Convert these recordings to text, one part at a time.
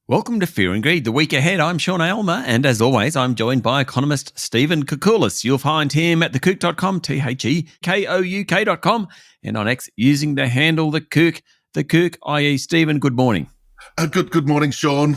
Welcome to Fear and Greed, the week ahead. I'm Sean Aylmer, and as always, I'm joined by economist Stephen Koukoulas. You'll find him at thekouk.com, THEKOUK.com, and on X using the handle the Kouk, i.e. Stephen, good morning. Good morning, Sean.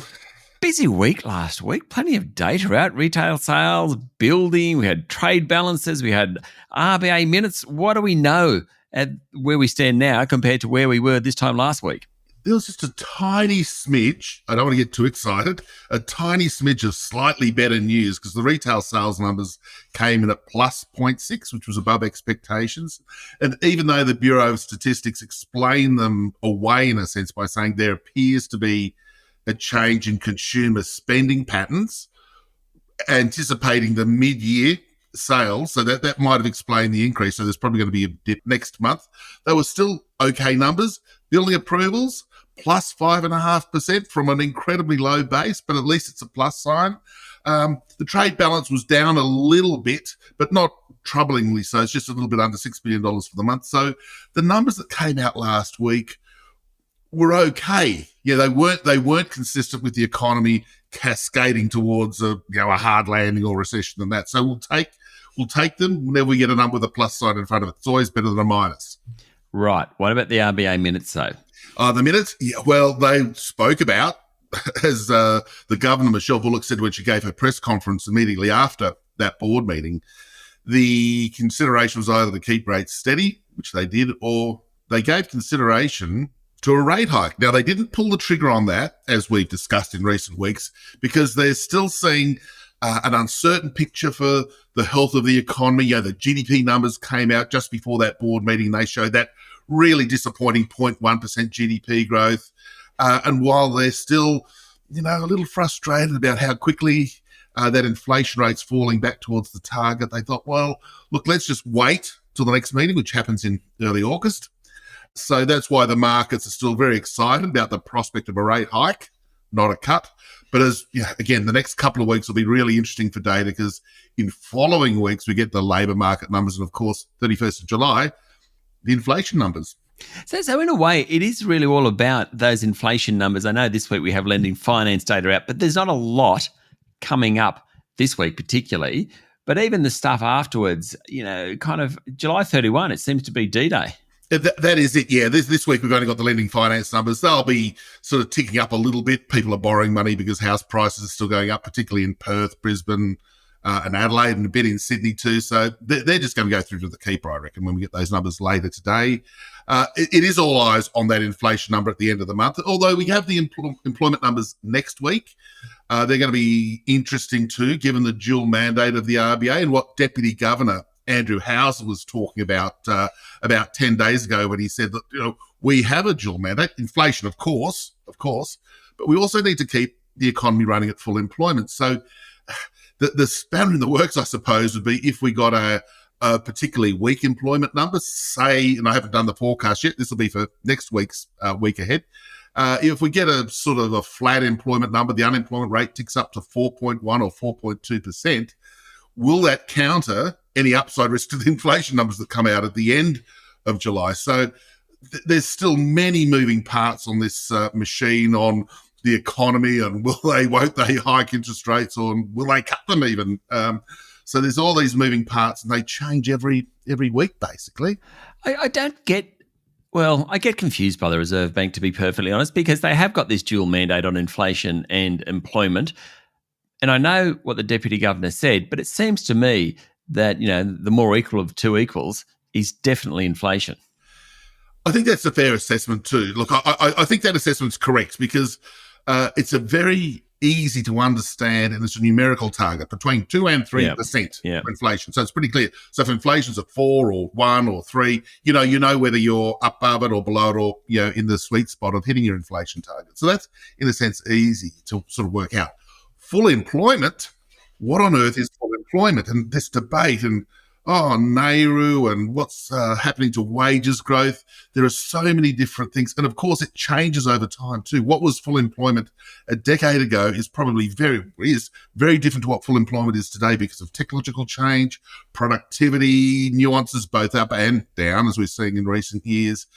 Busy week last week, plenty of data out, retail sales, building, we had trade balances, we had RBA minutes. What do we know at where we stand now compared to where we were this time last week? There was just a tiny smidge, I don't want to get too excited, a tiny smidge of slightly better news because the retail sales numbers came in at plus 0.6, which was above expectations. And even though the Bureau of Statistics explained them away in a sense by saying there appears to be a change in consumer spending patterns, anticipating the mid-year sales, so that might have explained the increase. So there's probably going to be a dip next month. They were still okay numbers. Building approvals, plus 5.5% from an incredibly low base, but at least it's a plus sign. The trade balance was down a little bit, but not troublingly so. It's just a little bit under $6 billion for the month. So the numbers that came out last week were okay. Yeah, they weren't consistent with the economy cascading towards a hard landing or recession and that. So we'll take them whenever we get a number with a plus sign in front of it. It's always better than a minus. Right. What about the RBA minutes, though? The minutes? Yeah, well, they spoke about, as the Governor, Michelle Bullock, said when she gave her press conference immediately after that board meeting, the consideration was either to keep rates steady, which they did, or they gave consideration to a rate hike. Now, they didn't pull the trigger on that, as we've discussed in recent weeks, because they're still seeing an uncertain picture for the health of the economy. The GDP numbers came out just before that board meeting. They showed that really disappointing 0.1% GDP growth. And while they're still, a little frustrated about how quickly that inflation rate's falling back towards the target, they thought, well, look, let's just wait till the next meeting, which happens in early August. So that's why the markets are still very excited about the prospect of a rate hike, not a cut. But again, the next couple of weeks will be really interesting for data because in following weeks, we get the labour market numbers and, of course, 31st of July, the inflation numbers. So in a way, it is really all about those inflation numbers. I know this week we have lending finance data out, but there's not a lot coming up this week particularly. But even the stuff afterwards, kind of July 31, it seems to be D-Day. That is it, yeah. This week we've only got the lending finance numbers. They'll be sort of ticking up a little bit. People are borrowing money because house prices are still going up, particularly in Perth, Brisbane, and Adelaide, and a bit in Sydney too. So they're just going to go through to the keeper, I reckon, when we get those numbers later today. It is all eyes on that inflation number at the end of the month, although we have the employment numbers next week. They're going to be interesting too, given the dual mandate of the RBA and what Deputy Governor Andrew Howse was talking about 10 days ago when he said that, we have a dual mandate, inflation, of course, but we also need to keep the economy running at full employment. So the spanner in the works, I suppose, would be if we got a particularly weak employment number, say, and I haven't done the forecast yet, this will be for next week's week ahead. If we get a sort of a flat employment number, the unemployment rate ticks up to 4.1 or 4.2%, will that counter any upside risk to the inflation numbers that come out at the end of July? So there's still many moving parts on this machine on the economy, and won't they hike interest rates, or will they cut them even? So there's all these moving parts, and they change every week, basically. I get confused by the Reserve Bank, to be perfectly honest, because they have got this dual mandate on inflation and employment. And I know what the Deputy Governor said, but it seems to me that, the more equal of two equals is definitely inflation. I think that's a fair assessment too. Look, I think that assessment's correct because it's a very easy to understand, and it's a numerical target between 2 and 3% for inflation. So it's pretty clear. So if inflation's at 4 or 1 or 3, you know whether you're above it or below it, or in the sweet spot of hitting your inflation target. So that's in a sense easy to sort of work out. Full employment, what on earth is full employment? And this debate, and Nehru and what's happening to wages growth. There are so many different things. And of course, it changes over time too. What was full employment a decade ago is probably very different to what full employment is today because of technological change, productivity, nuances both up and down, as we're seeing in recent years.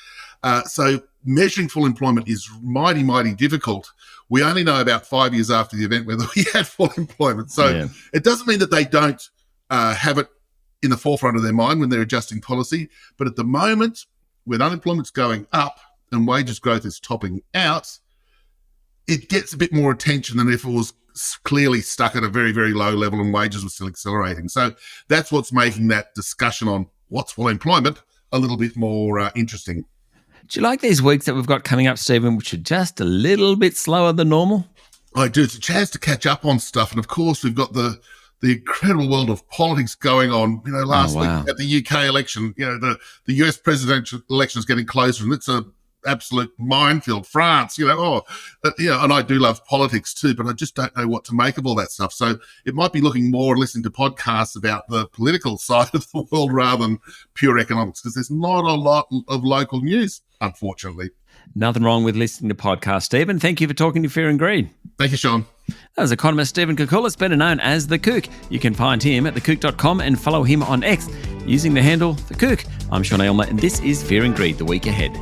So measuring full employment is mighty, mighty difficult. We only know about 5 years after the event whether we had full employment. So It doesn't mean that they don't have it in the forefront of their mind when they're adjusting policy. But at the moment, when unemployment's going up and wages growth is topping out, it gets a bit more attention than if it was clearly stuck at a very, very low level and wages were still accelerating. So that's what's making that discussion on what's full employment a little bit more interesting. Do you like these weeks that we've got coming up, Stephen, which are just a little bit slower than normal? I do. It's a chance to catch up on stuff. And of course, we've got the incredible world of politics going on. Last week at the UK election, the US presidential election is getting closer and it's a absolute minefield. France, and I do love politics too, but I just don't know what to make of all that stuff. So it might be looking more and listening to podcasts about the political side of the world rather than pure economics, because there's not a lot of local news, unfortunately. Nothing wrong with listening to podcasts, Stephen. Thank you for talking to Fear and Greed. Thank you, Sean. That was economist Stephen Koukoulas, better known as The Kook. You can find him at thekook.com and follow him on X using the handle The Kook. I'm Sean Aylmer, and this is Fear and Greed, the week ahead.